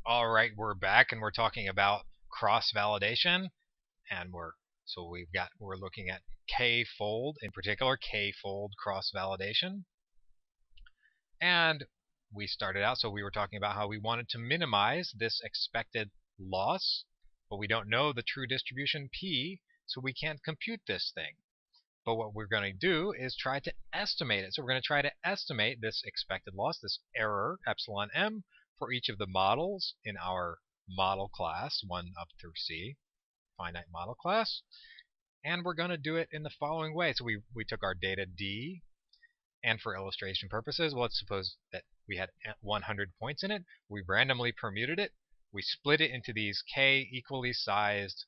All right, we're back and we're talking about cross-validation, and we're looking at k-fold, in particular k-fold cross-validation. And we started out, so we were talking about how we wanted to minimize this expected loss, but we don't know the true distribution p, so we can't compute this thing. But what we're going to do is try to estimate it. So we're going to try to estimate this expected loss, this error, epsilon m, for each of the models in our model class, 1 up through C, finite model class. And we're going to do it in the following way. So we took our data D, and for illustration purposes, well, let's suppose that we had 100 points in it. We randomly permuted it. We split it into these k equally sized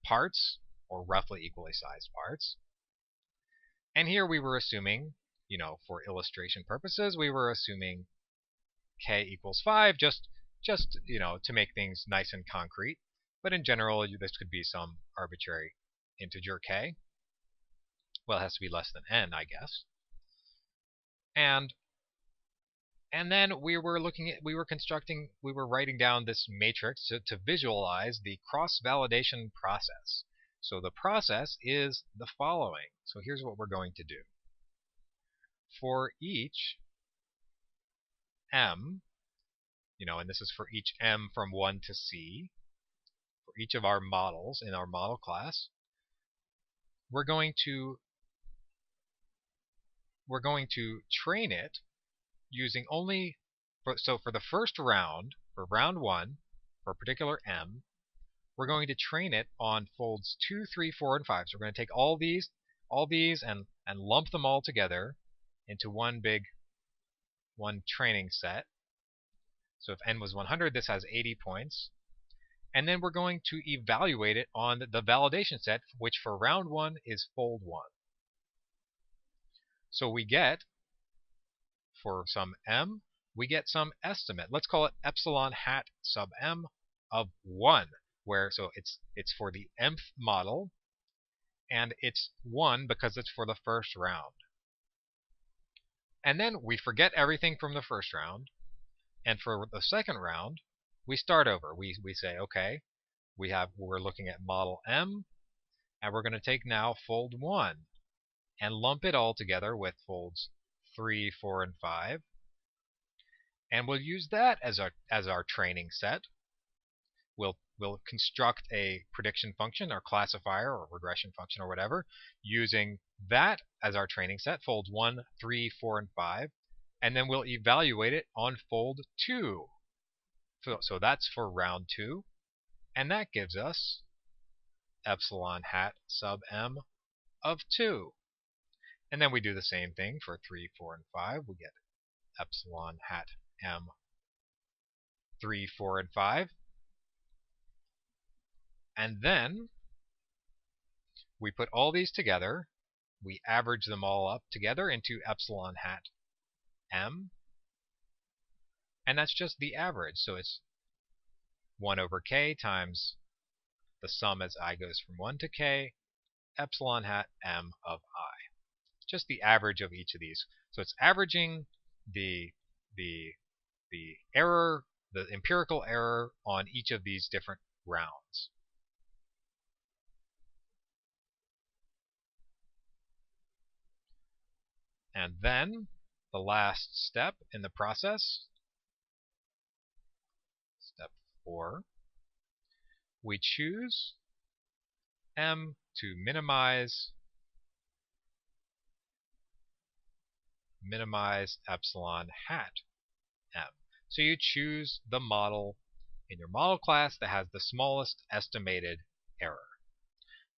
parts, or roughly equally sized parts. And here we were assuming, for illustration purposes, we were assuming k equals 5, just to make things nice and concrete. But in general, this could be some arbitrary integer k. Well, it has to be less than n, I guess. And then we were writing down this matrix to visualize the cross-validation process. So the process is the following. So here's what we're going to do. For each m, and this is for each m from 1 to C, for each of our models in our model class, we're going to train it using only, so for the first round, for round 1, for a particular m, we're going to train it on folds 2, 3, 4, and 5. So we're going to take all these and lump them all together into one training set. So if n was 100, this has 80 points. And then we're going to evaluate it on the validation set, which for round 1 is fold 1. So we get, for some m, we get some estimate. Let's call it epsilon hat sub m of 1. So it's for the mth model, and it's 1 because it's for the first round. And then we forget everything from the first round, and for the second round, we start over. We say, okay, we're looking at model m, and we're going to take now fold 1 and lump it all together with folds 3, 4, and 5, and we'll use that as our training set. We'll construct a prediction function or classifier or regression function or whatever using that as our training set, folds 1, 3, 4, and 5, and then we'll evaluate it on fold 2. So that's for round 2, and that gives us epsilon hat sub m of 2. And then we do the same thing for 3, 4, and 5. We get epsilon hat m 3, 4, and 5. And then we put all these together, we average them all up together into epsilon hat m, and that's just the average. So it's 1 over k times the sum as I goes from 1 to k, epsilon hat m of I. Just the average of each of these. So it's averaging the error, the empirical error on each of these different rounds. And then the last step in the process, step 4, we choose m to minimize epsilon hat m. So you choose the model in your model class that has the smallest estimated error.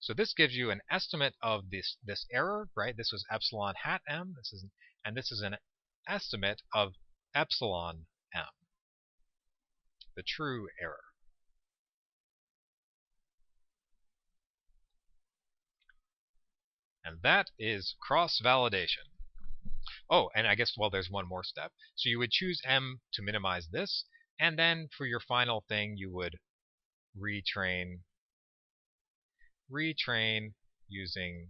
So this gives you an estimate of this error, right? This was epsilon hat m. This is an estimate of epsilon m, the true error. And that is cross-validation. Oh, and I guess, well, there's one more step. So you would choose m to minimize this, and then for your final thing, you would retrain using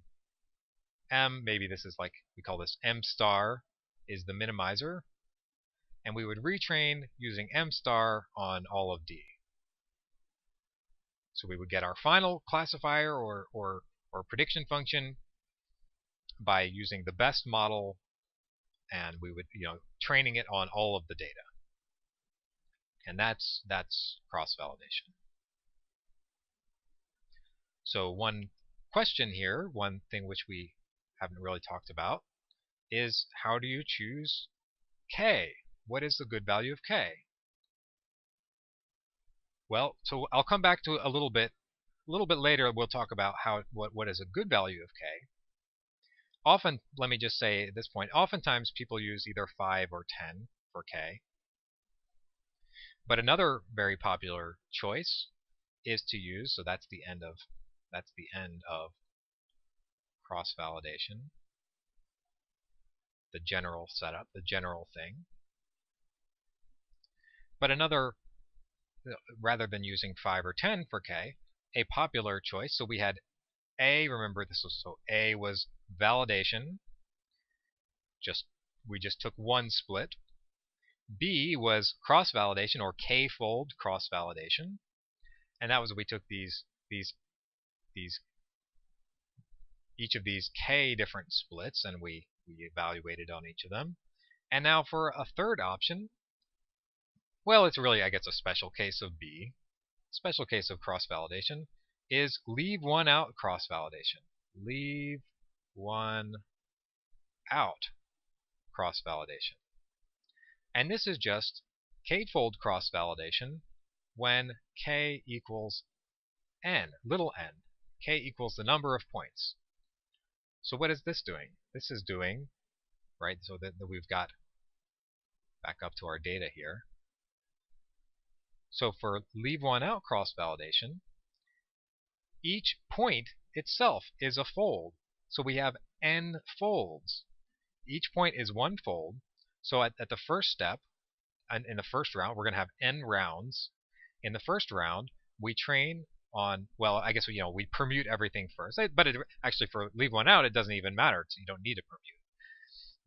m. Maybe this is like, we call this m star is the minimizer, and we would retrain using M star on all of D. So we would get our final classifier or prediction function by using the best model, and we would, training it on all of the data. And that's cross-validation. So one question here, one thing which we haven't really talked about, is how do you choose K? What is the good value of K? Well, so I'll come back to it a little bit later. We'll talk about what is a good value of K. Often, let me just say at this point, oftentimes people use either 5 or 10 for K. But another very popular choice is to use, so that's the end of cross-validation, the general setup, the general thing. But another, rather than using 5 or 10 for K, a popular choice, so we had A, remember this was, so A was validation, we just took one split. B was cross-validation or K-fold cross-validation, and that was we took these each of these K different splits and we evaluated on each of them. And now for a third option, well, it's really, I guess, a special case of B. Special case of cross-validation is leave one out cross-validation. Leave one out cross-validation. And this is just K-fold cross-validation when K equals n, little n. K equals the number of points. So what is this doing? This is doing, right, so that we've got back up to our data here. So for leave one out cross-validation, each point itself is a fold. So we have n folds. Each point is one fold. So at the first step, and in the first round, we're going to have n rounds. In the first round, we train on, well, I guess, we permute everything first. But actually, for leave one out, it doesn't even matter. So you don't need to permute.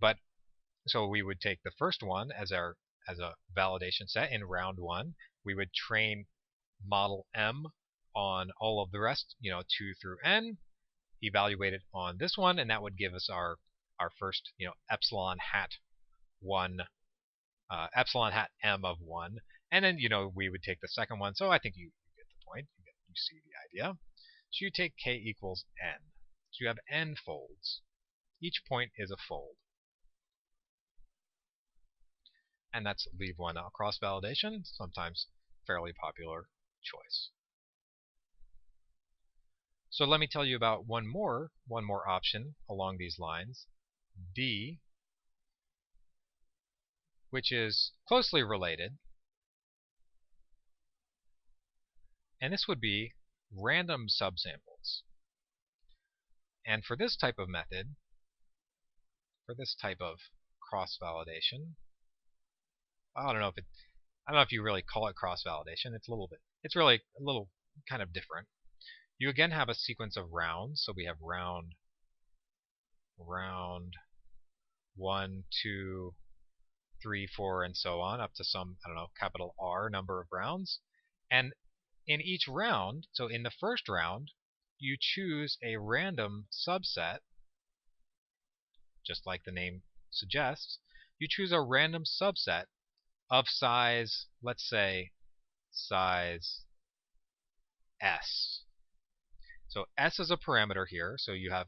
But so we would take the first one as a validation set in round one. We would train model M on all of the rest, 2 through n, evaluate it on this one, and that would give us our first, epsilon hat 1, epsilon hat M of 1, and then, we would take the second one. So I think you get the point. You see the idea. So you take K equals n. So you have n folds. Each point is a fold. And that's leave one out cross-validation, sometimes fairly popular choice. So let me tell you about one more option along these lines, D, which is closely related. And this would be random subsamples. And for this type of method, for this type of cross-validation, I don't know if you really call it cross-validation. It's really a little kind of different. You again have a sequence of rounds. So we have round 1, 2, 3, 4, and so on, up to some, I don't know, capital R number of rounds. And in each round, so in the first round, you choose a random subset, just like the name suggests. You choose a random subset of size, let's say, size S. So S is a parameter here. So you have,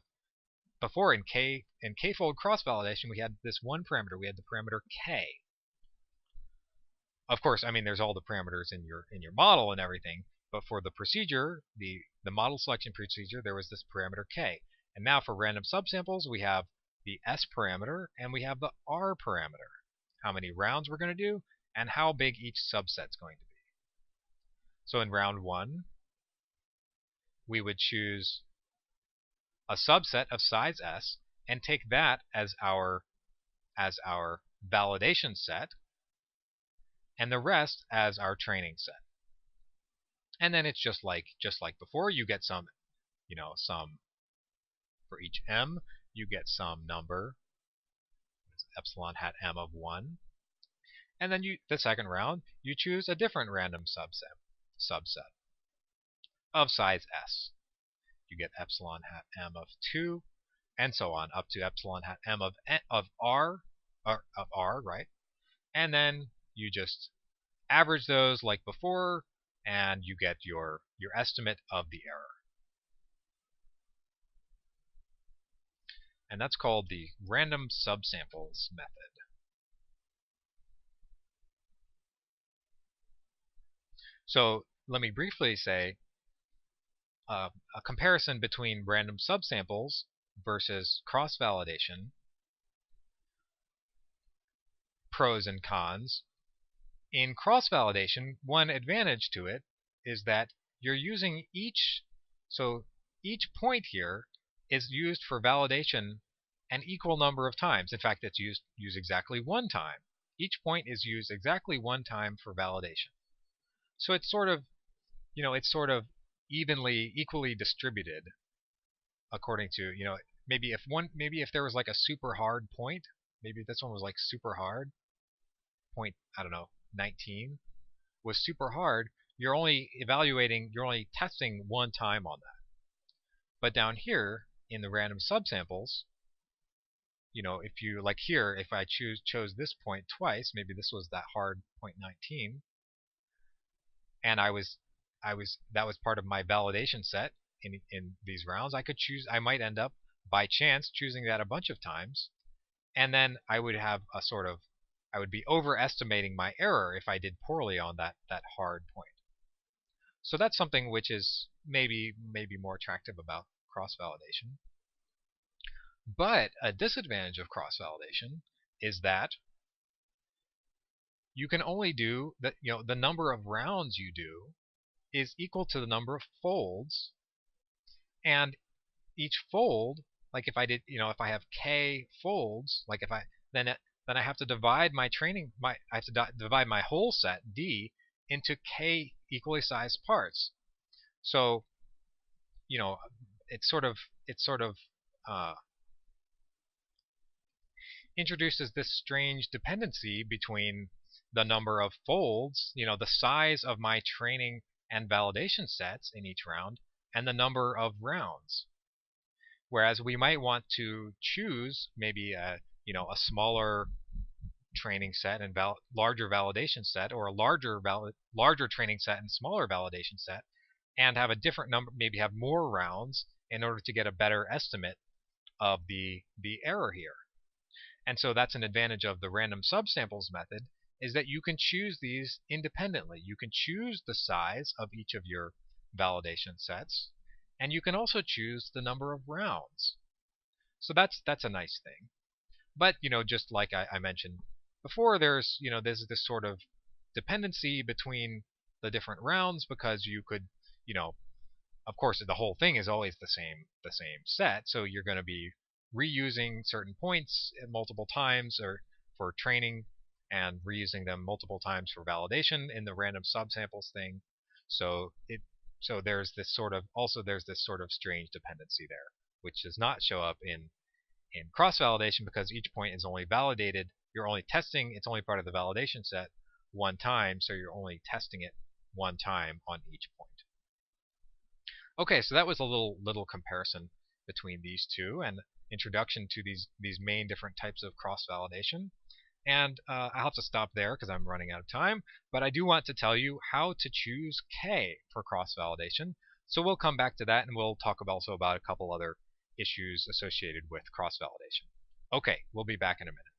before in K-fold cross-validation, we had this one parameter. We had the parameter K. Of course, I mean, there's all the parameters in your model and everything. But for the procedure, the model selection procedure, there was this parameter K. And now for random subsamples, we have the S parameter and we have the R parameter. How many rounds we're going to do and how big each subset's going to be. So in round 1, we would choose a subset of size S and take that as our validation set, and the rest as our training set. And then it's just like before, you get some for each M, you get some number, epsilon hat M of 1. And then the second round, you choose a different random subset of size s. You get epsilon hat m of 2, and so on, up to epsilon hat m of r, right? And then you just average those like before, and you get your estimate of the error. And that's called the random subsamples method. So let me briefly say a comparison between random subsamples versus cross-validation, pros and cons. In cross-validation, one advantage to it is that you're using each point here is used for validation an equal number of times. In fact, it's used exactly one time. Each point is used exactly one time for validation. So it's sort of, equally distributed according to, maybe if there was like a super hard point, maybe this one was like super hard, point, I don't know, 19 was super hard, you're only testing one time on that. But down here in the random subsamples, if you like here, if I chose this point twice, maybe this was that hard point 19, and that was part of my validation set in these rounds, I might end up by chance choosing that a bunch of times, and then I would be overestimating my error if I did poorly on that hard point. So that's something which is maybe more attractive about cross-validation. But a disadvantage of cross-validation is that you can only do that, the number of rounds you do is equal to the number of folds, and each fold, like if I have k folds, like then I have to divide my divide my whole set D into k equally sized parts. So, it sort of introduces this strange dependency between the number of folds, the size of my training and validation sets in each round, and the number of rounds. Whereas we might want to choose maybe a smaller training set and larger validation set, or a larger training set and smaller validation set, and have a different number, maybe have more rounds in order to get a better estimate of the error here. And so that's an advantage of the random subsamples method, is that you can choose these independently. You can choose the size of each of your validation sets, and you can also choose the number of rounds. So that's a nice thing. But just like I mentioned before, there's this sort of dependency between the different rounds, because you could, of course the whole thing is always the same set, so you're going to be reusing certain points multiple times or for training, and reusing them multiple times for validation in the random subsamples thing. So there's this sort of strange dependency there, which does not show up in cross-validation, because each point is only validated. You're only testing, it's only part of the validation set one time, so you're only testing it one time on each point. Okay, so that was a little comparison between these two, and introduction to these main different types of cross-validation. And I'll have to stop there because I'm running out of time, but I do want to tell you how to choose K for cross-validation. So we'll come back to that, and we'll talk also about a couple other issues associated with cross-validation. Okay, we'll be back in a minute.